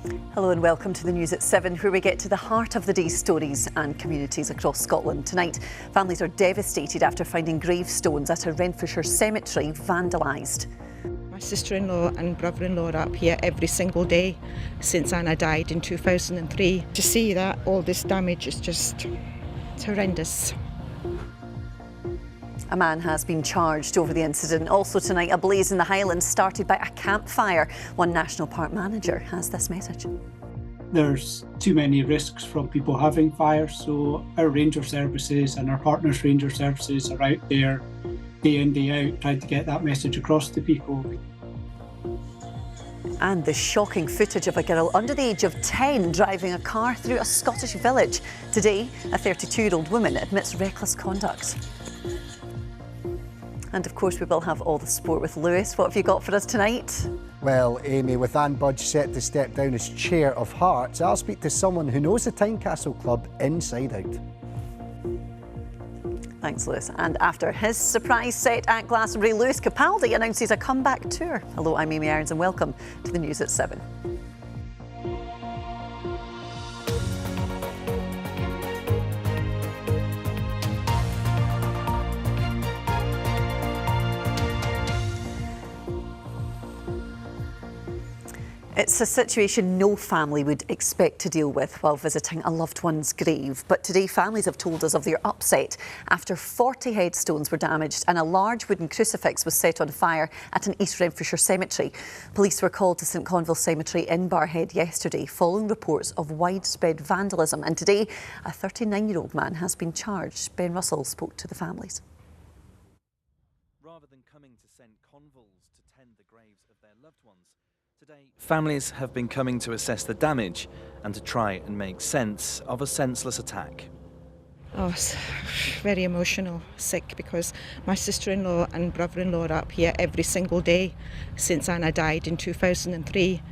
Hello and welcome to the News at 7, where we get to the heart of the day's stories and communities across Scotland. Tonight, families are devastated after finding gravestones at a Renfrewshire cemetery vandalised. My sister-in-law and brother-in-law are up here every single day since Anna died in 2003. To see that all this damage is just horrendous. A man has been charged over the incident. Also tonight, a blaze in the Highlands started by a campfire. One National Park manager has this message. There's too many risks from people having fires, so our ranger services and our partners ranger services are out there day in, day out, trying to get that message across to people. And the shocking footage of a girl under the age of 10 driving a car through a Scottish village. Today, a 32-year-old woman admits reckless conduct. And of course, we will have all the sport with Lewis. What have you got for us tonight? Well, Amy, with Anne Budge set to step down as Chair of Hearts, I'll speak to someone who knows the Tynecastle Club inside out. Thanks, Lewis. And after his surprise set at Glastonbury, Lewis Capaldi announces a comeback tour. Hello, I'm Amy Irons and welcome to the News at 7. It's a situation no family would expect to deal with while visiting a loved one's grave. But today, families have told us of their upset after 40 headstones were damaged and a large wooden crucifix was set on fire at an East Renfrewshire cemetery. Police were called to St Conville Cemetery in Barrhead yesterday following reports of widespread vandalism. And today, a 39-year-old man has been charged. Ben Russell spoke to the families. Rather than coming to St Conville's to tend the graves of their loved ones, today, families have been coming to assess the damage and to try and make sense of a senseless attack. Oh, it's very emotional, sick, because my sister-in-law and brother-in-law are up here every single day since Anna died in 2003.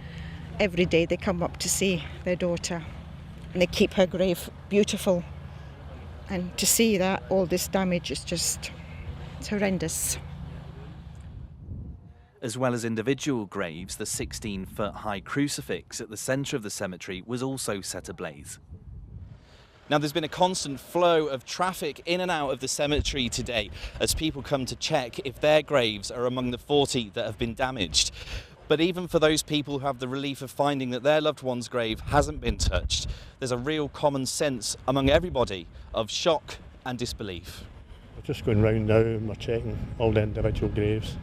Every day they come up to see their daughter and they keep her grave beautiful. And to see that all this damage is just, it's horrendous. As well as individual graves, the 16-foot high crucifix at the centre of the cemetery was also set ablaze. Now, there's been a constant flow of traffic in and out of the cemetery today as people come to check if their graves are among the 40 that have been damaged. But even for those people who have the relief of finding that their loved one's grave hasn't been touched, there's a real common sense among everybody of shock and disbelief. We're just going round now and we're checking all the individual graves.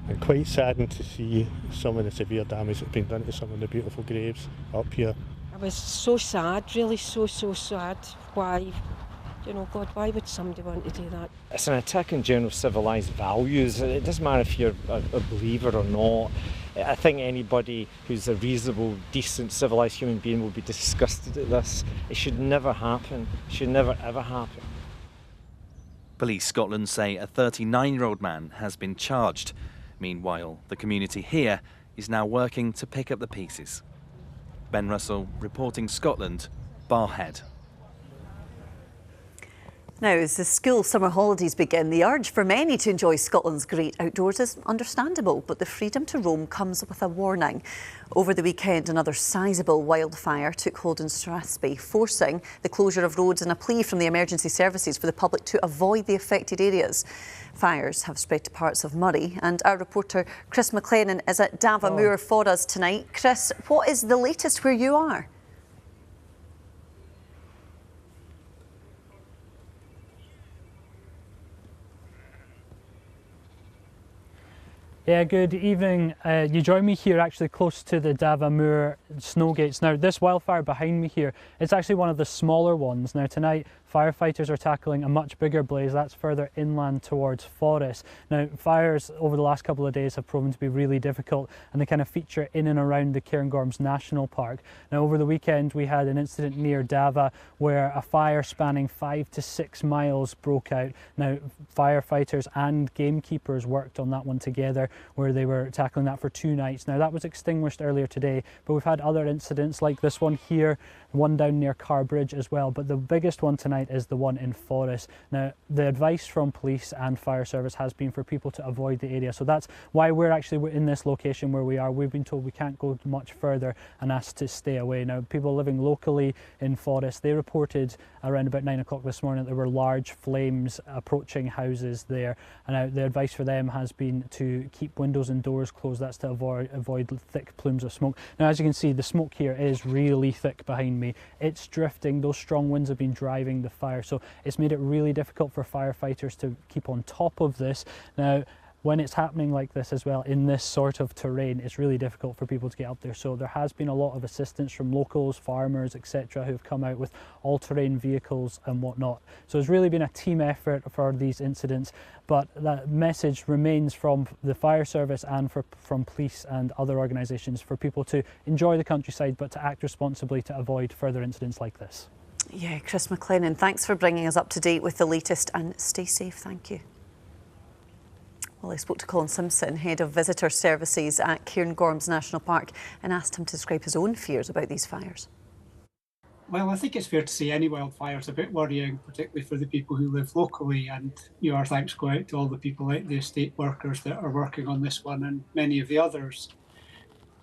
And quite saddened to see some of the severe damage that's been done to some of the beautiful graves up here. I was so sad, really so sad. Why, God, why would somebody want to do that? It's an attack on general civilised values. It doesn't matter if you're a believer or not. I think anybody who's a reasonable, decent, civilised human being will be disgusted at this. It should never happen. It should never, ever happen. Police Scotland say a 39-year-old man has been charged. Meanwhile, the community here is now working to pick up the pieces. Ben Russell, reporting Scotland, Barrhead. Now, as the school summer holidays begin, the urge for many to enjoy Scotland's great outdoors is understandable, but the freedom to roam comes with a warning. Over the weekend, another sizable wildfire took hold in Strathspey, forcing the closure of roads and a plea from the emergency services for the public to avoid the affected areas. Fires have spread to parts of Moray, and our reporter Chris McLennan is at Davamoor for us tonight. Chris, what is the latest where you are? Yeah, good evening. You join me here actually close to the Davamoor snow gates. Now, this wildfire behind me here, it's actually one of the smaller ones. Now, tonight, firefighters are tackling a much bigger blaze that's further inland towards Forest. Now, fires over the last couple of days have proven to be really difficult, and they kind of feature in and around the Cairngorms National Park. Now, over the weekend, we had an incident near Dava where a fire spanning 5 to 6 miles broke out. Now, firefighters and gamekeepers worked on that one together, where they were tackling that for 2 nights. Now, that was extinguished earlier today, but we've had other incidents like this one here, one down near Carbridge as well. But the biggest one tonight tonight is the one in Forest. Now, the advice from police and fire service has been for people to avoid the area, so that's why we're actually in this location where we are. We've been told we can't go much further and asked to stay away. Now, people living locally in Forest, they reported around about 9 o'clock this morning that there were large flames approaching houses there, and the advice for them has been to keep windows and doors closed. That's to avoid thick plumes of smoke. Now, as you can see, the smoke here is really thick behind me. It's drifting. Those strong winds have been driving the fire, so it's made it really difficult for firefighters to keep on top of this. Now, when it's happening like this as well, in this sort of terrain, it's really difficult for people to get up there. So there has been a lot of assistance from locals, farmers, etc., who've come out with all-terrain vehicles and whatnot. So it's really been a team effort for these incidents, but that message remains from the fire service and from police and other organisations for people to enjoy the countryside, but to act responsibly to avoid further incidents like this. Yeah, Chris McLennan, thanks for bringing us up to date with the latest, and stay safe. Thank you. Well, I spoke to Colin Simpson, Head of Visitor Services at Cairngorms National Park, and asked him to describe his own fears about these fires. Well, I think it's fair to say any wildfire is a bit worrying, particularly for the people who live locally. And our thanks go out to all the people like the estate workers that are working on this one and many of the others.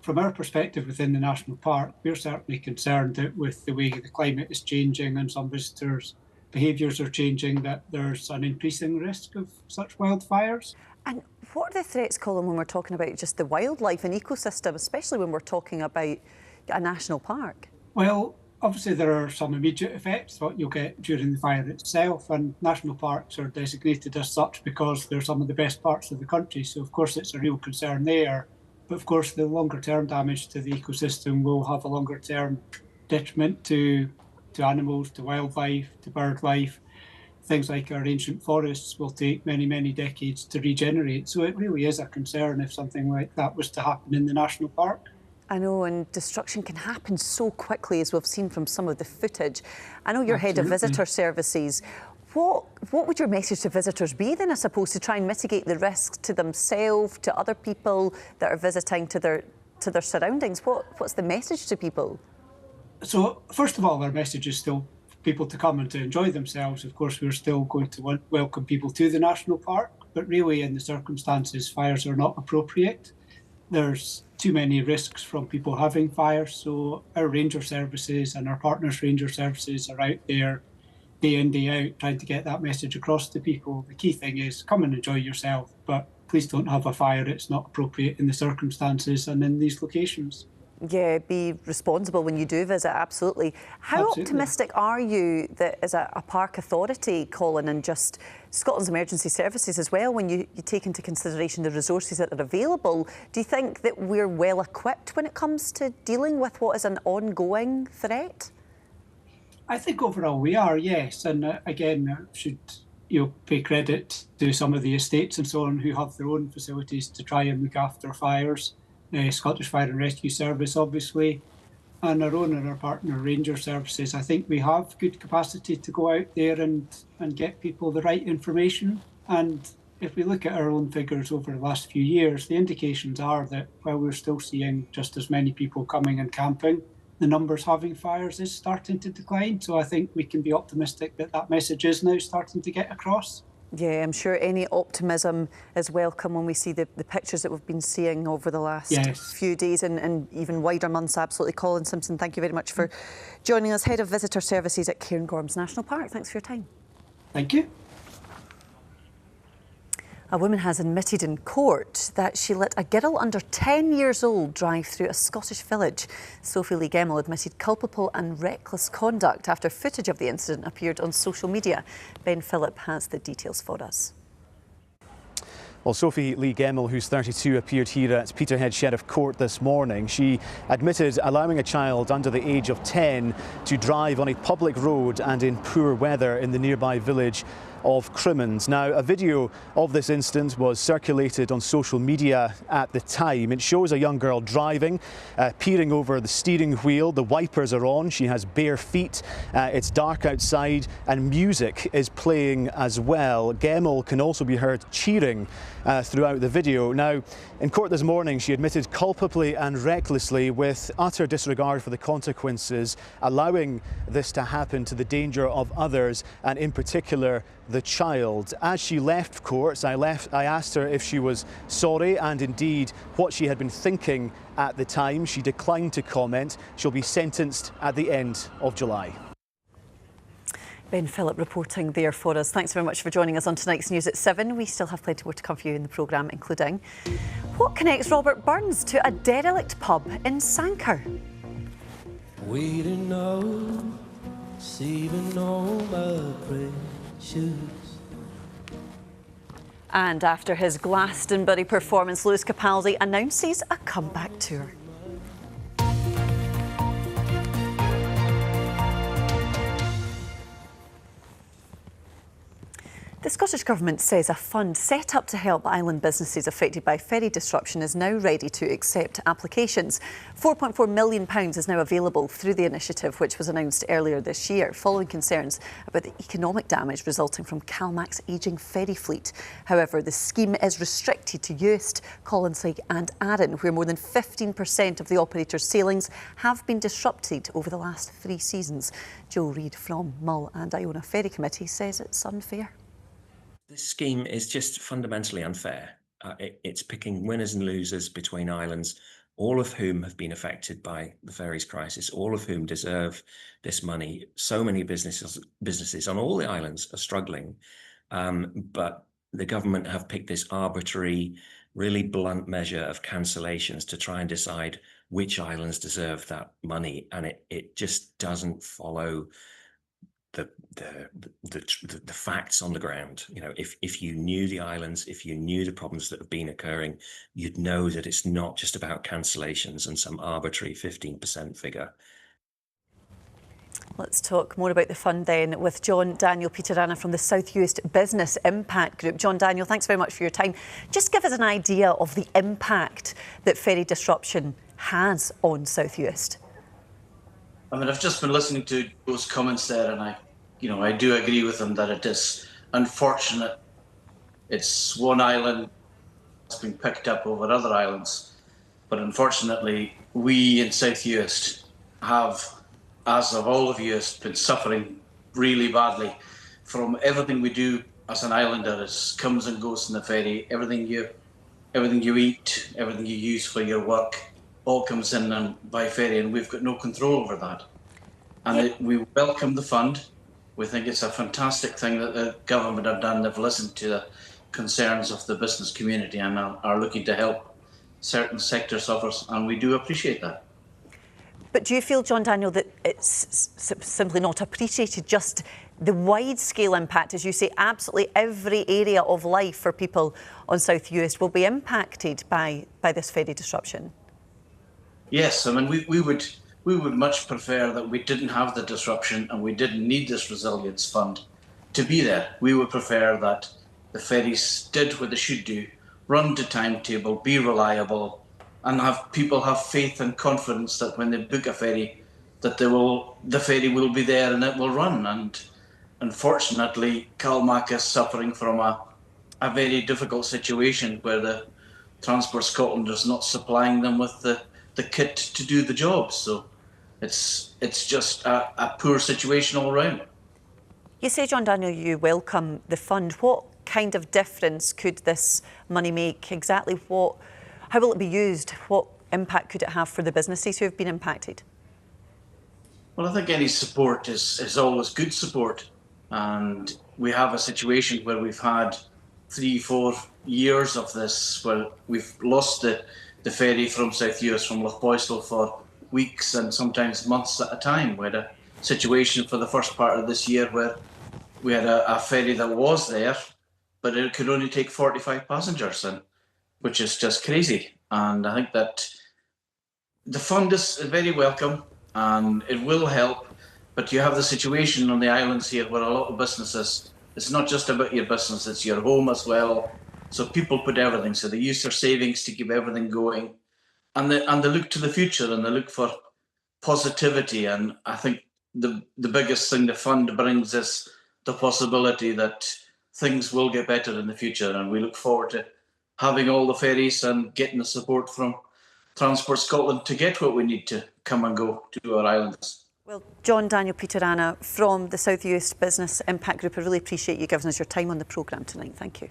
From our perspective within the National Park, we're certainly concerned that with the way the climate is changing and some visitors' behaviours are changing, that there's an increasing risk of such wildfires. And what are the threats, Colin, when we're talking about just the wildlife and ecosystem, especially when we're talking about a national park? Well, obviously there are some immediate effects, what you'll get during the fire itself, and national parks are designated as such because they're some of the best parts of the country. So of course it's a real concern there. But of course the longer term damage to the ecosystem will have a longer term detriment to animals, to wildlife, to bird life. Things like our ancient forests will take many, many decades to regenerate. So it really is a concern if something like that was to happen in the national park. I know, and destruction can happen so quickly, as we've seen from some of the footage. I know you're Head of Visitor Services. What would your message to visitors be then, I suppose, to try and mitigate the risks to themselves, to other people that are visiting, to their surroundings? What's the message to people? So first of all, our message is still people to come and to enjoy themselves. Of course, we're still going to welcome people to the national park, but really in the circumstances, fires are not appropriate. There's too many risks from people having fires, so our ranger services and our partners ranger services are out there day in, day out, trying to get that message across to people. The key thing is come and enjoy yourself, but please don't have a fire. It's not appropriate in the circumstances and in these locations. Yeah, be responsible when you do visit, absolutely. How optimistic are you that as a park authority, Colin, and just Scotland's emergency services as well, when you take into consideration the resources that are available, do you think that we're well equipped when it comes to dealing with what is an ongoing threat? I think overall we are, yes. And again, should pay credit to some of the estates and so on who have their own facilities to try and look after fires. Scottish Fire and Rescue Service, obviously, and our own and our partner ranger services. I think we have good capacity to go out there and get people the right information. And if we look at our own figures over the last few years, the indications are that while we're still seeing just as many people coming and camping, the numbers having fires is starting to decline. So I think we can be optimistic that that message is now starting to get across. Yeah, I'm sure any optimism is welcome when we see the pictures that we've been seeing over the last few days and even wider months. Absolutely. Colin Simpson, thank you very much for joining us, Head of Visitor Services at Cairngorms National Park. Thanks for your time. Thank you. A woman has admitted in court that she let a girl under 10 years old drive through a Scottish village. Sophie Lee Gemmell admitted culpable and reckless conduct after footage of the incident appeared on social media. Ben Phillip has the details for us. Well, Sophie Lee Gemmell, who's 32, appeared here at Peterhead Sheriff Court this morning. She admitted allowing a child under the age of 10 to drive on a public road and in poor weather in the nearby village of Crimmins. Now, a video of this incident was circulated on social media at the time. It shows a young girl driving, peering over the steering wheel. The wipers are on. She has bare feet. It's dark outside and music is playing as well. Gemmell can also be heard cheering throughout the video. Now, in court this morning, she admitted culpably and recklessly, with utter disregard for the consequences, allowing this to happen to the danger of others, and in particular the child. As she left court, I asked her if she was sorry and indeed what she had been thinking at the time. She declined to comment. She'll be sentenced at the end of July. Ben Phillip reporting there for us. Thanks very much for joining us on tonight's News at 7. We still have plenty more to come for you in the programme, including what connects Robert Burns to a derelict pub in Sanquhar? We didn't know, saving all my precious. And after his Glastonbury performance, Lewis Capaldi announces a comeback tour. The Scottish Government says a fund set up to help island businesses affected by ferry disruption is now ready to accept applications. £4.4 million is now available through the initiative, which was announced earlier this year, following concerns about the economic damage resulting from CalMac's ageing ferry fleet. However, the scheme is restricted to Uist, Colonsay and Arran, where more than 15% of the operator's sailings have been disrupted over the last 3 seasons. Joe Reid from Mull and Iona Ferry Committee says it's unfair. This scheme is just fundamentally unfair. It's picking winners and losers between islands, all of whom have been affected by the ferries crisis, all of whom deserve this money. So many businesses on all the islands are struggling, but the government have picked this arbitrary, really blunt measure of cancellations to try and decide which islands deserve that money, and it just doesn't follow the facts on the ground. You know, if you knew the islands, if you knew the problems that have been occurring, you'd know that it's not just about cancellations and some arbitrary 15% figure. Let's talk more about the fund then with John Daniel Peterana from the South Uist Business Impact Group. John Daniel, thanks very much for your time. Just give us an idea of the impact that ferry disruption has on South Uist. I mean, I've just been listening to those comments there, and I do agree with them that it is unfortunate. It's one island that's been picked up over other islands, but unfortunately, we in South Uist have, as of all of Uist, been suffering really badly from everything we do as an islander. It comes and goes in the ferry. Everything you eat, everything you use for your work, all comes in and by ferry, and we've got no control over that. And we welcome the fund. We think it's a fantastic thing that the government have done. They've listened to the concerns of the business community and are looking to help certain sectors of us, and we do appreciate that. But do you feel, John Daniel, that it's simply not appreciated, just the wide-scale impact? As you say, absolutely every area of life for people on South Uist will be impacted by this ferry disruption. Yes, I mean, we would much prefer that we didn't have the disruption and we didn't need this resilience fund to be there. We would prefer that the ferries did what they should do, run to timetable, be reliable, and have people have faith and confidence that when they book a ferry, that the ferry will be there and it will run. And unfortunately, CalMac is suffering from a very difficult situation where the Transport Scotland is not supplying them with the kit to do the job. So it's just a poor situation all round. You say, John Daniel, you welcome the fund. What kind of difference could this money make? Exactly how will it be used? What impact could it have for the businesses who have been impacted? Well, I think any support is always good support. And we have a situation where we've had 3-4 years of this, where we've lost the ferry from South Uist, from Lochboysel, for weeks and sometimes months at a time. We had a situation for the first part of this year where we had a ferry that was there, but it could only take 45 passengers, which is just crazy. And I think that the fund is very welcome and it will help, but you have the situation on the islands here where a lot of businesses It's not just about your business, it's your home as well. So people put everything, so they use their savings to keep everything going. And they look to the future and they look for positivity. And I think the biggest thing the fund brings is the possibility that things will get better in the future. And we look forward to having all the ferries and getting the support from Transport Scotland to get what we need to come and go to our islands. Well, John, Daniel, Peter, Anna from the South East Business Impact Group, I really appreciate you giving us your time on the programme tonight. Thank you.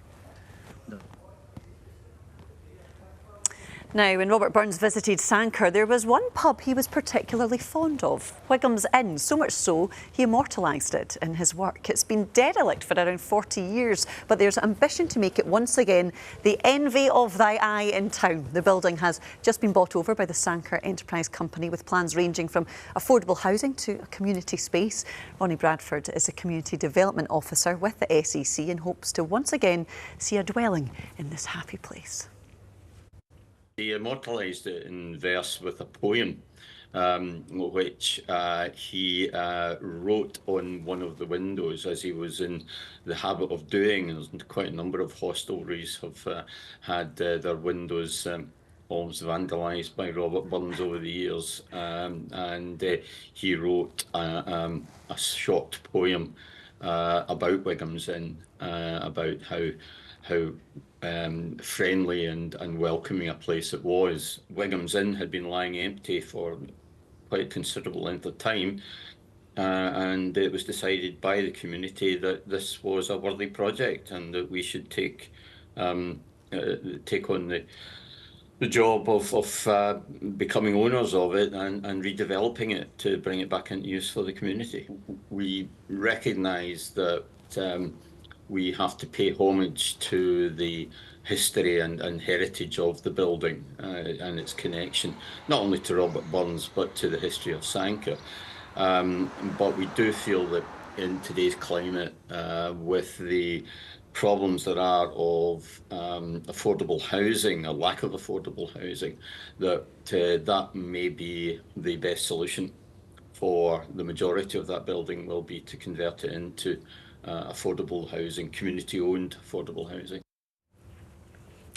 Now, when Robert Burns visited Sanquhar, there was one pub he was particularly fond of, Wiggham's Inn, so much so he immortalised it in his work. It's been derelict for around 40 years, but there's ambition to make it once again the envy of thy eye in town. The building has just been bought over by the Sanquhar Enterprise Company with plans ranging from affordable housing to a community space. Ronnie Bradford is a Community Development Officer with the SEC and hopes to once again see a dwelling in this happy place. He immortalised it in verse with a poem, which he wrote on one of the windows, as he was in the habit of doing. There's quite a number of hostelries have had their windows almost vandalised by Robert Burns over the years, and he wrote a short poem about Wiggham's Inn, about how friendly and welcoming a place it was. Wiggham's Inn had been lying empty for quite a considerable length of time, and it was decided by the community that this was a worthy project and that we should take on the job of becoming owners of it and redeveloping it to bring it back into use for the community. We recognise that we have to pay homage to the history and heritage of the building and its connection, not only to Robert Burns, but to the history of Sanquhar. But we do feel that in today's climate, with the problems there are of affordable housing, a lack of affordable housing, that may be the best solution for the majority of that building will be to convert it into affordable housing, community-owned affordable housing.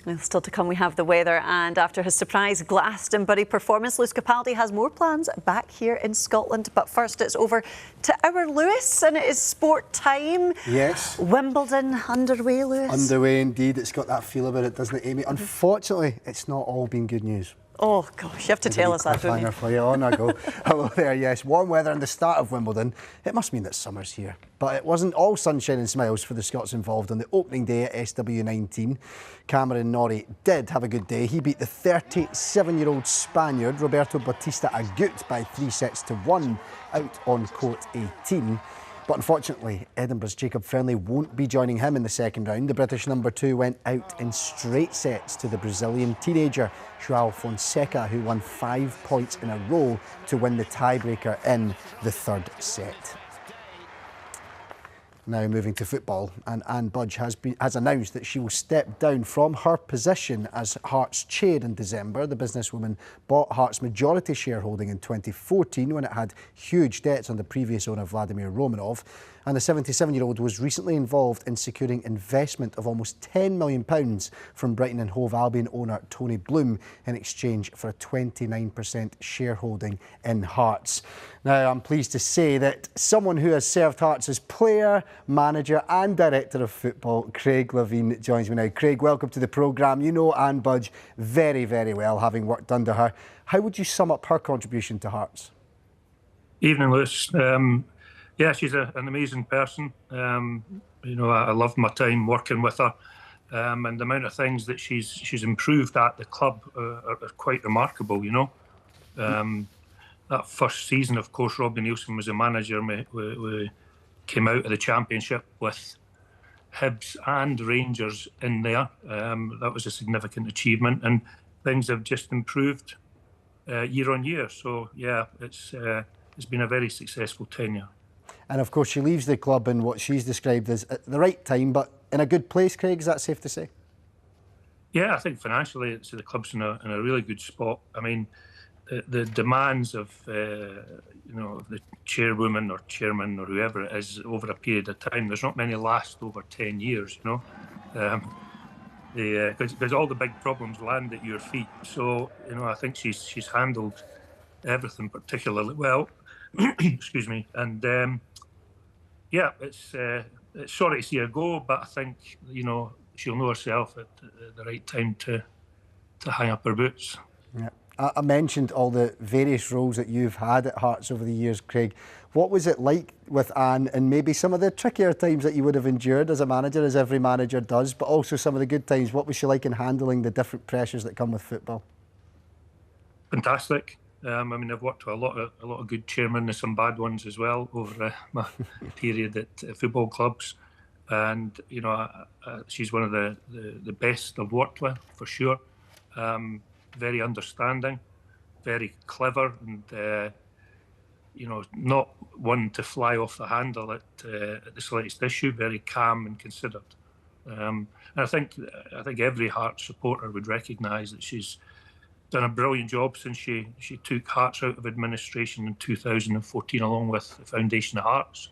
Well, still to come, we have the weather, and after his surprise Glastonbury performance, Lewis Capaldi has more plans back here in Scotland. But first, it's over to our Lewis, and it is sport time. Yes. Wimbledon underway, Lewis. Underway indeed. It's got that feel about it, doesn't it, Amy? Unfortunately, it's not all been good news. Oh, gosh, you have to tell us that, don't you? For you. On I go. Hello there, yes. Warm weather and the start of Wimbledon. It must mean that summer's here. But it wasn't all sunshine and smiles for the Scots involved on the opening day at SW19. Cameron Norrie did have a good day. He beat the 37-year-old Spaniard Roberto Bautista Agut by 3-1 out on court 18. But unfortunately, Edinburgh's Jacob Fernley won't be joining him in the second round. The British number 2 went out in straight sets to the Brazilian teenager João Fonseca, who won 5 points in a row to win the tiebreaker in the third set. Now moving to football, and Anne Budge has announced that she will step down from her position as Hearts chair in December. The businesswoman bought Hearts' majority shareholding in 2014 when it had huge debts on the previous owner Vladimir Romanov. And the 77-year-old was recently involved in securing investment of almost £10 million from Brighton and Hove Albion owner Tony Bloom in exchange for a 29% shareholding in Hearts. Now, I'm pleased to say that someone who has served Hearts as player, manager and director of football, Craig Levine, joins me now. Craig, welcome to the programme. You know Anne Budge very, very well, having worked under her. How would you sum up her contribution to Hearts? Evening, Lewis. Yeah, she's an amazing person. I loved my time working with her, and the amount of things that she's improved at the club are quite remarkable. That first season, of course, Robbie Nielsen was a manager. We came out of the Championship with Hibs and Rangers in there. That was a significant achievement, and things have just improved year on year. So yeah, it's been a very successful tenure. And of course, she leaves the club in what she's described as at the right time, but in a good place, Craig, is that safe to say? Yeah, I think financially, the club's in a really good spot. I mean, the demands of the chairwoman or chairman or whoever it is over a period of time. There's not many last over 10 years, because all the big problems land at your feet. So I think she's handled everything particularly well. Excuse me, and it's sorry to see her go, but I think she'll know herself at the right time to hang up her boots. Yeah. I mentioned all the various roles that you've had at Hearts over the years, Craig. What was it like with Anne, and maybe some of the trickier times that you would have endured as a manager, as every manager does, but also some of the good times? What was she like in handling the different pressures that come with football? Fantastic. I've worked with a lot of good chairmen and some bad ones as well over my period at football clubs, and she's one of the best I've worked with for sure. Very understanding, very clever, and not one to fly off the handle at the slightest issue. Very calm and considered. And I think every Hearts supporter would recognise that she's done a brilliant job since she took Hearts out of administration in 2014, along with the Foundation of Hearts.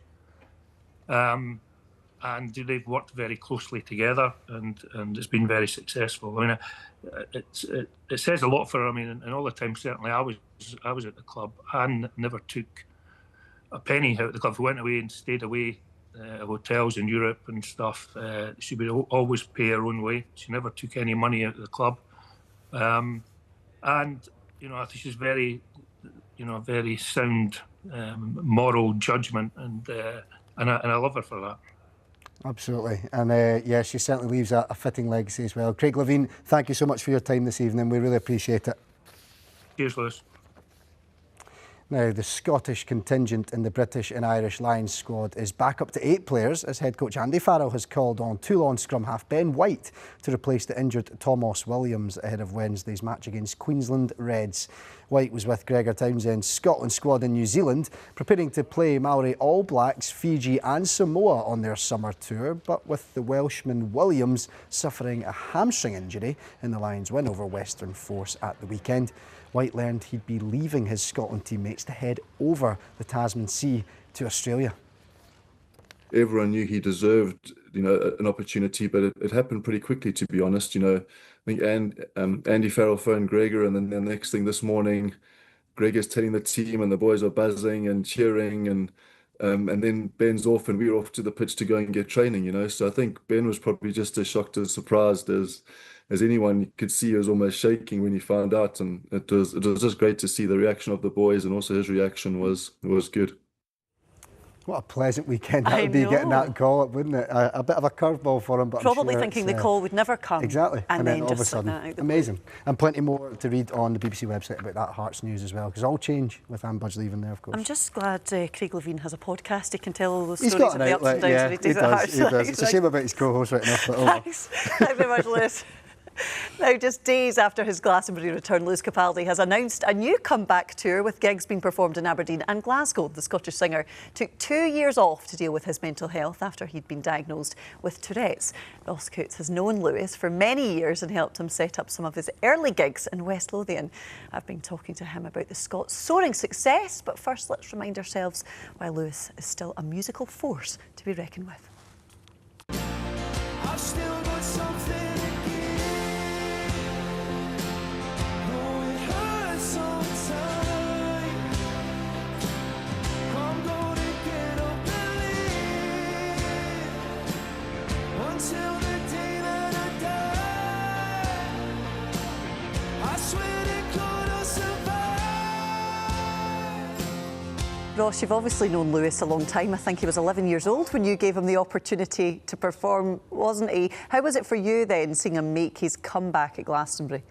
And they've worked very closely together, and it's been very successful. It says a lot for her. And all the time, certainly I was at the club. Anne never took a penny out of the club. We went away and stayed away at hotels in Europe and stuff. She would always pay her own way. She never took any money out of the club. And I think she's very sound moral judgment, and I love her for that. Absolutely. And she certainly leaves a fitting legacy as well. Craig Levein, thank you so much for your time this evening. We really appreciate it. Cheers, Lewis. Now, the Scottish contingent in the British and Irish Lions squad is back up to 8 players, as head coach Andy Farrell has called on Toulon scrum half Ben White to replace the injured Thomas Williams ahead of Wednesday's match against Queensland Reds. White was with Gregor Townsend's Scotland squad in New Zealand, preparing to play Maori All Blacks, Fiji and Samoa on their summer tour, but with the Welshman Williams suffering a hamstring injury in the Lions' win over Western Force at the weekend. White learned he'd be leaving his Scotland teammates to head over the Tasman Sea to Australia. Everyone knew he deserved, an opportunity, but it happened pretty quickly, to be honest. I think Andy Farrell phoned Gregor, and then the next thing this morning, Gregor's telling the team, and the boys are buzzing and cheering, and then Ben's off, and we're off to the pitch to go and get training. So I think Ben was probably just as shocked, as surprised as anyone. You could see he was almost shaking when he found out, and it was just great to see the reaction of the boys, and also his reaction was good. What a pleasant weekend that would be, getting that call up, wouldn't it? A bit of a curveball for him, but probably I'm sure thinking the call would never come. Exactly, and then all of a just sudden, like that out the amazing. And plenty more to read on the BBC website about that Hearts news as well, because all change with Anne Budge leaving there, of course. I'm just glad Craig Levein has a podcast. He can tell all those He's stories got of the ups and downs that he does at Hearts. He does. It's a shame about his co-host right enough, but Thanks. Thanks very much, Lewis. Now, just days after his Glastonbury return, Lewis Capaldi has announced a new comeback tour with gigs being performed in Aberdeen and Glasgow. The Scottish singer took 2 years off to deal with his mental health after he'd been diagnosed with Tourette's. Ross Coates has known Lewis for many years and helped him set up some of his early gigs in West Lothian. I've been talking to him about the Scots' soaring success, but first let's remind ourselves why Lewis is still a musical force to be reckoned with. I've still got something. Ross, you've obviously known Lewis a long time. I think he was 11 years old when you gave him the opportunity to perform, wasn't he? How was it for you then, seeing him make his comeback at Glastonbury?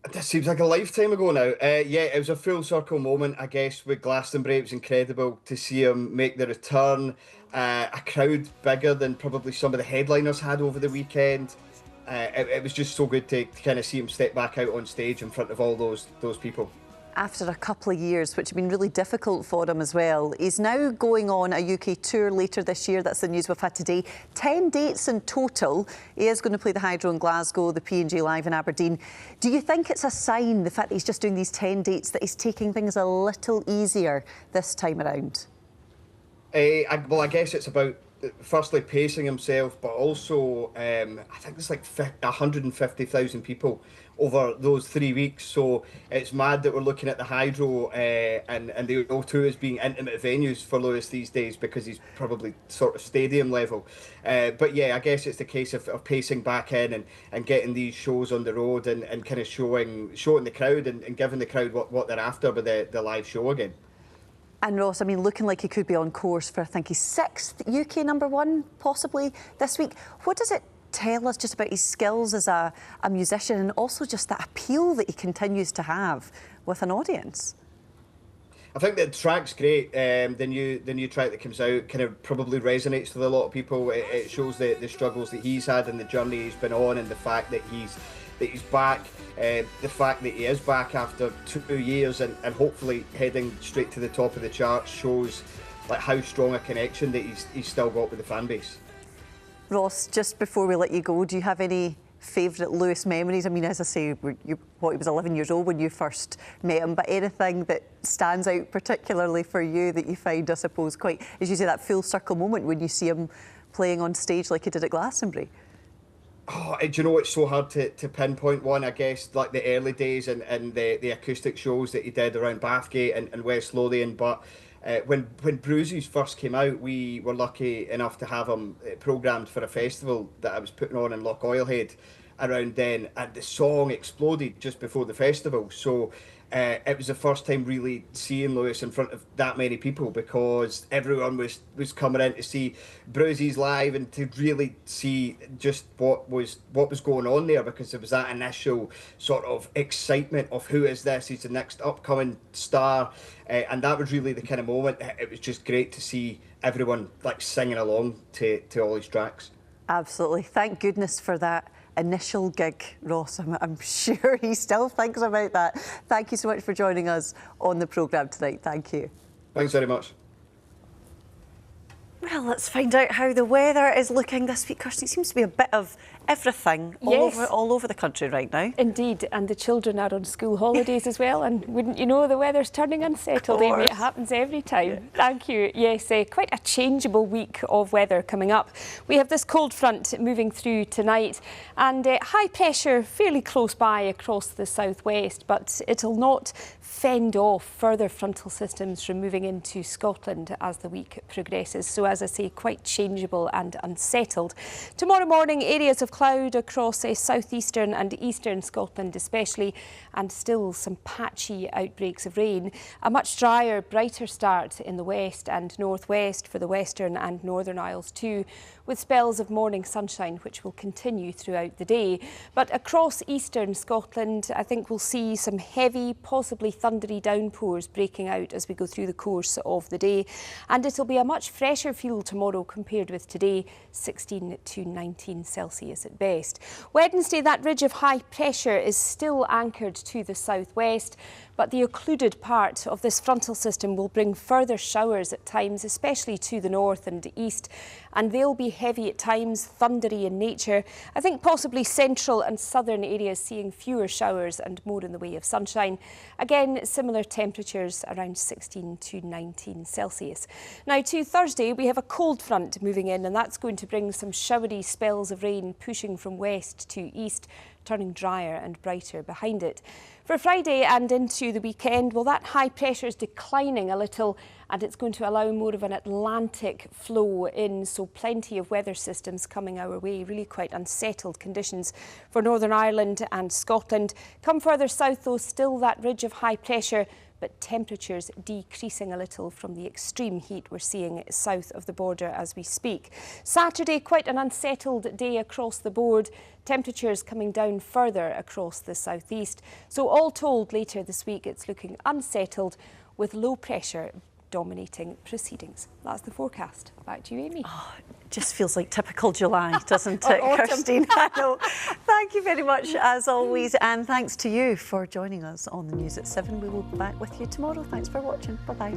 It seems like a lifetime ago now. Yeah, it was a full circle moment, I guess, with Glastonbury. It was incredible to see him make the return. A crowd bigger than probably some of the headliners had over the weekend. It was just so good to kind of see him step back out on stage in front of all those people. after a couple of years, which have been really difficult for him as well. He's now going on a UK tour later this year. That's the news we've had today. 10 dates in total. He is going to play the Hydro in Glasgow, the P&G Live in Aberdeen. Do you think it's a sign, the fact that he's just doing these 10 dates, that he's taking things a little easier this time around? Well, I guess it's about firstly pacing himself, but also I think there's like 150,000 people over those 3 weeks. So it's mad that we're looking at the Hydro and the O2 as being intimate venues for Lewis these days, because he's probably sort of stadium level. But yeah, I guess it's the case of pacing back in and getting these shows on the road and kind of showing the crowd and giving the crowd what they're after with the live show again. And Ross, I mean, looking like he could be on course for, I think, his 6th UK #1, possibly, this week. What does it tell us just about his skills as a musician, and also just that appeal that he continues to have with an audience? I think the track's great. The new track that comes out kind of probably resonates with a lot of people. It shows the struggles that he's had and the journey he's been on, and the fact that he's back, the fact that he is back after 2 years and hopefully heading straight to the top of the charts shows like how strong a connection that he's still got with the fan base. Ross, just before we let you go, do you have any favourite Lewis memories? I mean, as I say, he was 11 years old when you first met him, but anything that stands out particularly for you that you find, I suppose, quite, as you say, that full circle moment when you see him playing on stage like he did at Glastonbury? Oh, do you know, it's so hard to pinpoint one. I guess like the early days and the acoustic shows that he did around Bathgate and West Lothian. But when Bruises first came out, we were lucky enough to have him programmed for a festival that I was putting on in Lochgoilhead around then, and the song exploded just before the festival. So it was the first time really seeing Lewis in front of that many people, because everyone was coming in to see Bruises live and to really see just what was going on there, because there was that initial sort of excitement of who is this? He's the next upcoming star, and that was really the kind of moment. It was just great to see everyone like singing along to all his tracks. Absolutely. Thank goodness for that initial gig, Ross. I'm sure he still thinks about that. Thank you so much for joining us on the programme tonight. Thank you. Thanks very much. Well, let's find out how the weather is looking this week. Kirsten, it seems to be a bit of everything all over the country right now. Indeed, and the children are on school holidays as well, and wouldn't you know, the weather's turning unsettled, Amy. It happens every time. Yeah. Thank you. Yes, quite a changeable week of weather coming up. We have this cold front moving through tonight, and high pressure fairly close by across the southwest, but it'll not fend off further frontal systems from moving into Scotland as the week progresses. So, as I say, quite changeable and unsettled. Tomorrow morning, areas of cloud across southeastern and eastern Scotland especially, and still some patchy outbreaks of rain. A much drier, brighter start in the west and northwest for the western and northern Isles too, with spells of morning sunshine which will continue throughout the day. But across eastern Scotland, I think we'll see some heavy, possibly thundery downpours breaking out as we go through the course of the day. And it'll be a much fresher feel tomorrow compared with today, 16 to 19 Celsius at best. Wednesday, that ridge of high pressure is still anchored to the southwest, but the occluded part of this frontal system will bring further showers at times, especially to the north and east, and they'll be heavy at times, thundery in nature. I think possibly central and southern areas seeing fewer showers and more in the way of sunshine. Again, similar temperatures around 16 to 19 Celsius. Now to Thursday, we have a cold front moving in, and that's going to bring some showery spells of rain pushing from west to east, turning drier and brighter behind it. For Friday and into the weekend, well, that high pressure is declining a little, and it's going to allow more of an Atlantic flow in, so plenty of weather systems coming our way. Really quite unsettled conditions for Northern Ireland and Scotland. Come further south though, still that ridge of high pressure, but temperatures decreasing a little from the extreme heat we're seeing south of the border as we speak. Saturday, quite an unsettled day across the board. Temperatures coming down further across the southeast. So all told, later this week, it's looking unsettled with low pressure dominating proceedings. That's the forecast. Back to you, Amy. Oh, it just feels like typical July, doesn't it, Kirstine? I know. Thank you very much, as always, and thanks to you for joining us on the News at 7. We will be back with you tomorrow. Thanks for watching. Bye-bye.